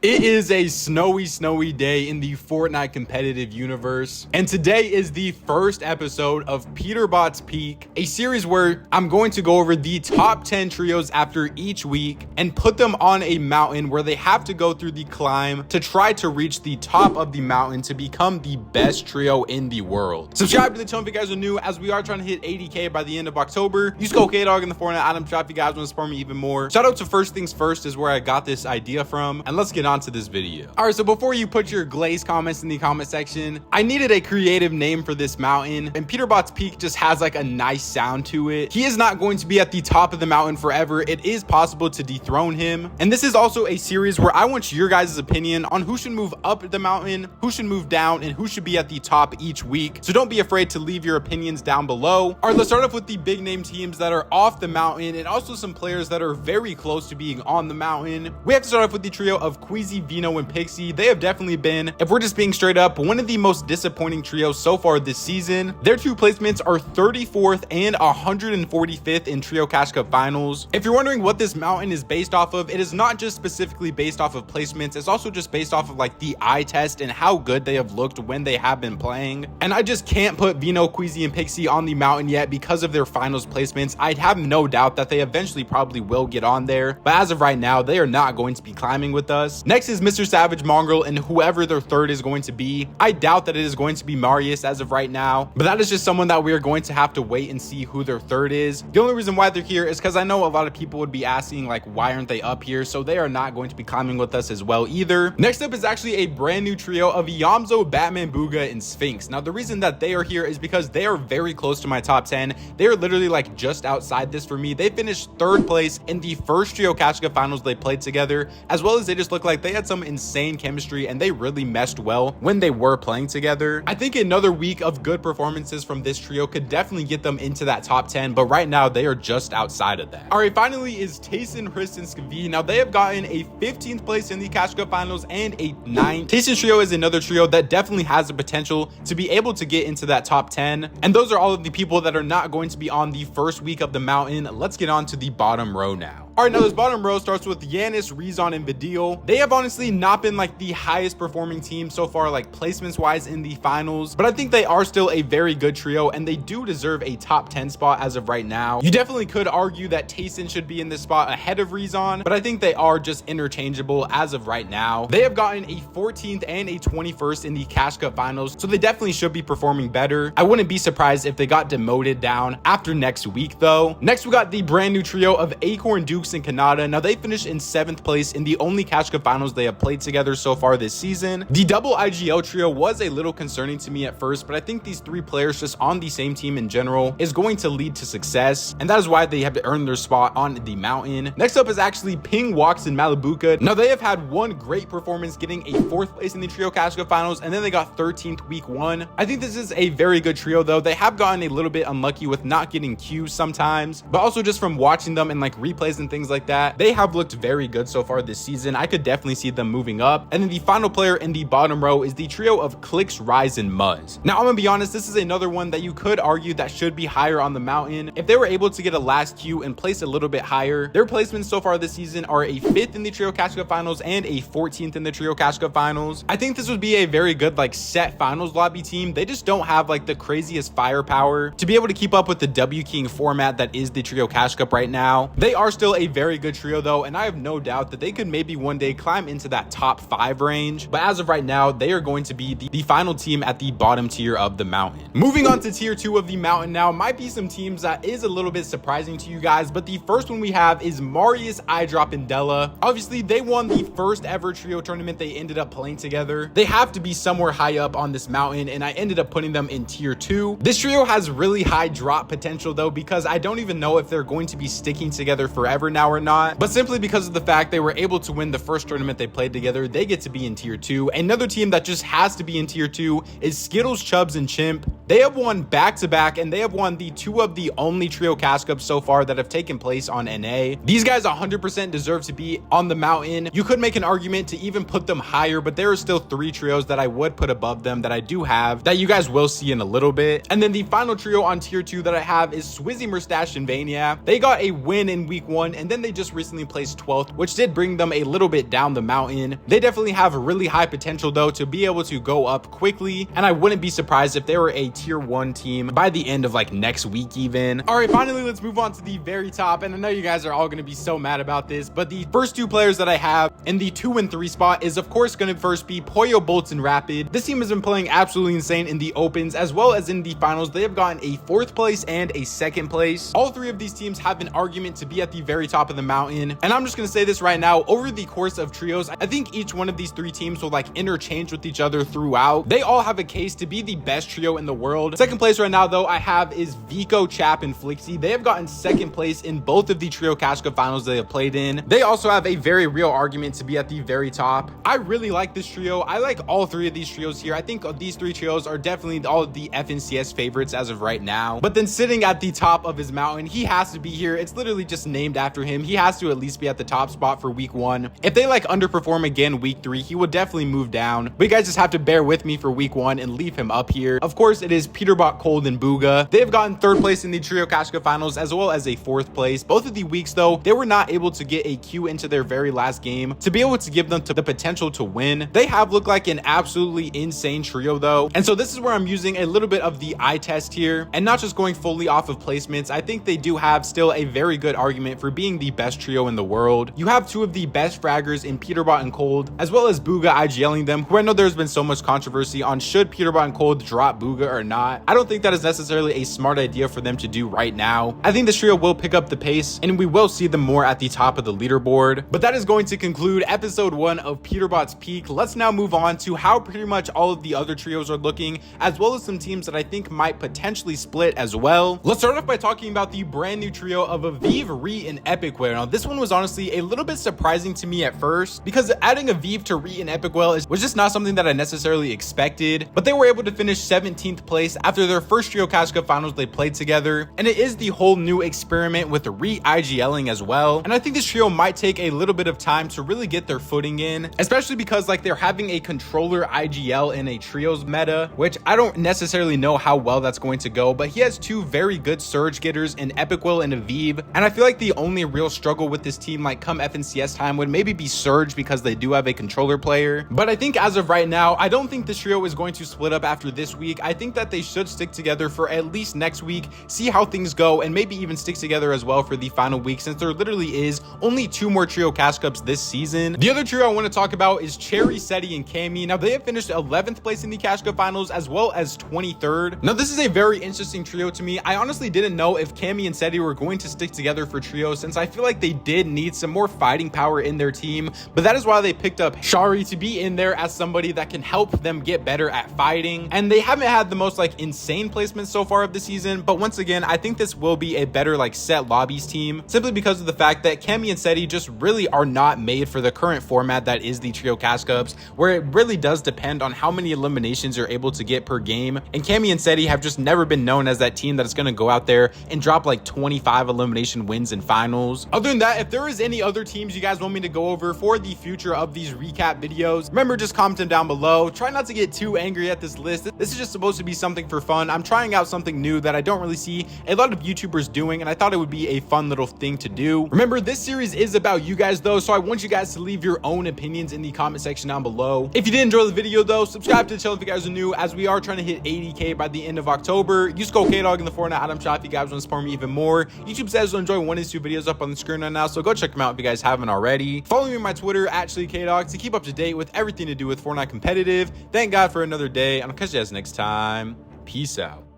It is a snowy day in the Fortnite competitive universe, and today is the first episode of Peterbot's Peak, a series where I'm going to go over the top 10 trios after each week and put them on a mountain where they have to go through the climb to try to reach the top of the mountain to become the best trio in the world. Subscribe to the channel if you guys are new, as we are trying to hit 80k by the end of October. Use code KDOG in the Fortnite item shop if you guys want to support me even more. Shout out to First Things First is where I got this idea from, and let's get on to this video. All right, so before you put your glazed comments in the comment section, I needed a creative name for this mountain, and Peterbot's Peak just has like a nice sound to it. He is not going to be at the top of the mountain forever. It is possible to dethrone him, and this is also a series where I want your guys' opinion on who should move up the mountain, who should move down, and who should be at the top each week. So don't be afraid to leave your opinions down below. All right, let's start off with the big name teams that are off the mountain, and also some players that are very close to being on the mountain. We have to start off with the trio of Queasy, Vino, and Pixie. They have definitely been, if we're just being straight up, one of the most disappointing trios so far this season. Their two placements are 34th and 145th in Trio Cash Cup finals. If you're wondering what this mountain is based off of, it is not just specifically based off of placements, it's also just based off of like the eye test and how good they have looked when they have been playing. And I just can't put Vino, Queasy, and Pixie on the mountain yet because of their finals placements. I'd have no doubt that they eventually probably will get on there, but as of right now, they are not going to be climbing with us. Next is Mr. Savage, Mongrel, and whoever their third is going to be. I doubt that it is going to be Marius as of right now, but that is just someone that we are going to have to wait and see who their third is. The only reason why they're here is because I know a lot of people would be asking like, why aren't they up here? So they are not going to be climbing with us as well either. Next up is actually a brand new trio of Yamzo, Batman, Booga, and Sphinx. Now the reason that they are here is because they are very close to my top 10. They are literally like just outside this for me. They finished third place in the first Trio Cash Cup finals they played together, as well as they just look like they had some insane chemistry and they really meshed well when they were playing together. I think another week of good performances from this trio could definitely get them into that top 10, but right now they are just outside of that. All right, finally is Tayson, Chris, and Skavi. Now they have gotten a 15th place in the Cash Cup finals and a 9th. Tayson's trio is another trio that definitely has the potential to be able to get into that top 10, and those are all of the people that are not going to be on the first week of the mountain. Let's get on to the bottom row now. All right, now this bottom row starts with Yanis, Rezon, and Vidil. They have honestly not been like the highest performing team so far, like placements wise in the finals, but I think they are still a very good trio and they do deserve a top 10 spot as of right now. You definitely could argue that Tayson should be in this spot ahead of Rezon, but I think they are just interchangeable as of right now. They have gotten a 14th and a 21st in the Cash Cup finals, so they definitely should be performing better. I wouldn't be surprised if they got demoted down after next week though. Next, we got the brand new trio of Acorn, Dukes, and Kanata. Now they finished in 7th place in the only Cash Cup finals they have played together so far this season. The double IGL trio was a little concerning to me at first, but I think these three players just on the same team in general is going to lead to success, and that is why they have to earn their spot on the mountain. Next up is actually Ping, Walks, and Malibuka. Now they have had one great performance getting a 4th place in the Trio Cash Cup finals, and then they got 13th week 1. I think this is a very good trio though. They have gotten a little bit unlucky with not getting Qs sometimes, but also just from watching them and like replays and things like that, they have looked very good so far this season. I could definitely see them moving up. And then the final player in the bottom row is the trio of Clicks, Rise, and Muzz. Now I'm gonna be honest, this is another one that you could argue that should be higher on the mountain. If they were able to get a last Q and place a little bit higher, their placements so far this season are a 5th in the Trio Cash Cup finals and a 14th in the Trio Cash Cup finals. I think this would be a very good like set finals lobby team. They just don't have like the craziest firepower to be able to keep up with the W King format that is the Trio Cash Cup right now. They are still a very good trio though, and I have no doubt that they could maybe one day climb into that top 5 range, but as of right now they are going to be the final team at the bottom tier of the mountain. Moving on to tier 2 of the mountain now, might be some teams that is a little bit surprising to you guys, but the first one we have is Marius, Eyedrop, and Della. Obviously they won the first ever trio tournament they ended up playing together. They have to be somewhere high up on this mountain, and I ended up putting them in tier 2. This trio has really high drop potential though, because I don't even know if they're going to be sticking together forever now or not, but simply because of the fact they were able to win the first tournament they played together, they get to be in tier 2. Another team that just has to be in tier 2 is Skittles, Chubbs, and Chimp. They have won back-to-back, and they have won the 2 of the only Trio Cash Cups so far that have taken place on NA. These guys 100% deserve to be on the mountain. You could make an argument to even put them higher, but there are still 3 trios that I would put above them that I do have that you guys will see in a little bit. And then the final trio on tier 2 that I have is Swizzy, Mustache, and Vania. They got a win in week 1 and then they just recently placed 12th, which did bring them a little bit down the mountain. They definitely have really high potential though to be able to go up quickly, and I wouldn't be surprised if they were a tier 1 team by the end of like next week even. All right, finally let's move on to the very top, and I know you guys are all going to be so mad about this, but the first two players that I have in the 2 and 3 spot is of course going to first be Pollo Bolton Rapid. This team has been playing absolutely insane in the opens as well as in the finals. They have gotten a 4th place and a 2nd place. All 3 of these teams have an argument to be at the very top of the mountain, and I'm just going to say this right now, over the course of trios, I think each one of these 3 teams will like interchange with each other throughout. They all have a case to be the best trio in the world. 2nd place right now though I have is Vico, Chap, and Flixie. They have gotten 2nd place in both of the trio cash cup finals they have played in. They also have a very real argument to be at the very top. I really like this trio. I like all 3 of these trios here. I think these 3 trios are definitely all of the FNCS favorites as of right now. But then sitting at the top of his mountain, he has to be here. It's literally just named after him. He has to at least be at the top spot for week 1. If they like underperform again week 3, he would definitely move down. But you guys just have to bear with me for week 1 and leave him up here. Of course, it is Peterbot, Cold, and Booga. They have gotten 3rd place in the trio cash cup finals as well as a 4th place. Both of the weeks though, they were not able to get a Q into their very last game to be able to give them the potential to win. They have looked like an absolutely insane trio though, and so this is where I'm using a little bit of the eye test here and not just going fully off of placements. I think they do have still a very good argument for being the best trio in the world. You have 2 of the best fraggers in Peterbot and Cold, as well as Booga IGLing them, who I know there's been so much controversy on should Peterbot and Cold drop Booga or not. I don't think that is necessarily a smart idea for them to do right now. I think this trio will pick up the pace and we will see them more at the top of the leaderboard. But that is going to conclude episode 1 of Peterbot's Peak. Let's now move on to how pretty much all of the other trios are looking, as well as some teams that I think might potentially split as well. Let's start off by talking about the brand new trio of Aviv, Re, and Epicware. Now this one was honestly a little bit surprising to me at first, because adding Aviv to Re and Epicware was just not something that I necessarily expected, but they were able to finish 17th place after their first trio cash cup finals they played together, and it is the whole new experiment with Re IGLing as well, and I think this trio might take a little bit of time to really get their footing in, especially because like they're having a controller IGL in a trios meta, which I don't necessarily know how well that's going to go, but he has 2 very good surge getters in Epicwell and Aviv, and I feel like the only real struggle with this team like come FNCS time would maybe be Surge, because they do have a controller player. But I think as of right now, I don't think this trio is going to split up after this week. I think that they should stick together for at least next week, see how things go, and maybe even stick together as well for the final week, since there literally is only 2 more trio cash cups this season. The other trio I want to talk about is Cherry, Seti, and Cammy. Now they have finished 11th place in the cash cup finals as well as 23rd. Now this is a very interesting trio to me. I honestly didn't know if Cammy and Seti were going to stick together for trio, since I feel like they did need some more fighting power in their team, but that is why they picked up Shari to be in there as somebody that can help them get better at fighting. And they haven't had the most like insane placements so far of the season, but once again I think this will be a better like set lobbies team, simply because of the fact that Cammy and Seti just really are not made for the current format that is the trio cash cups, where it really does depend on how many eliminations you're able to get per game, and Cammy and Seti have just never been known as that team that is going to go out there and drop like 25 elimination wins in finals. Other than that, if there is any other teams you guys want me to go over for the future of these recap videos, remember, just comment them down below. Try not to get too angry at this list. This is just supposed to be something for fun. I'm trying out something new that I don't really see a lot of YouTubers doing, and I thought it would be a fun little thing to do. Remember, this series is about you guys though, so I want you guys to leave your own opinions in the comment section down below. If you did enjoy the video though, subscribe to the channel if you guys are new, as we are trying to hit 80k by the end of October. Use code KDOG in the Fortnite item shop if you guys want to support me even more. YouTube says to enjoy 1 of these 2 videos up on the screen right now, so go check them out if you guys haven't already. Follow me on my Twitter at KDOG to keep up to date with everything to do with Fortnite competitive. Thank God for another day, and I'll catch you guys next time. Peace out.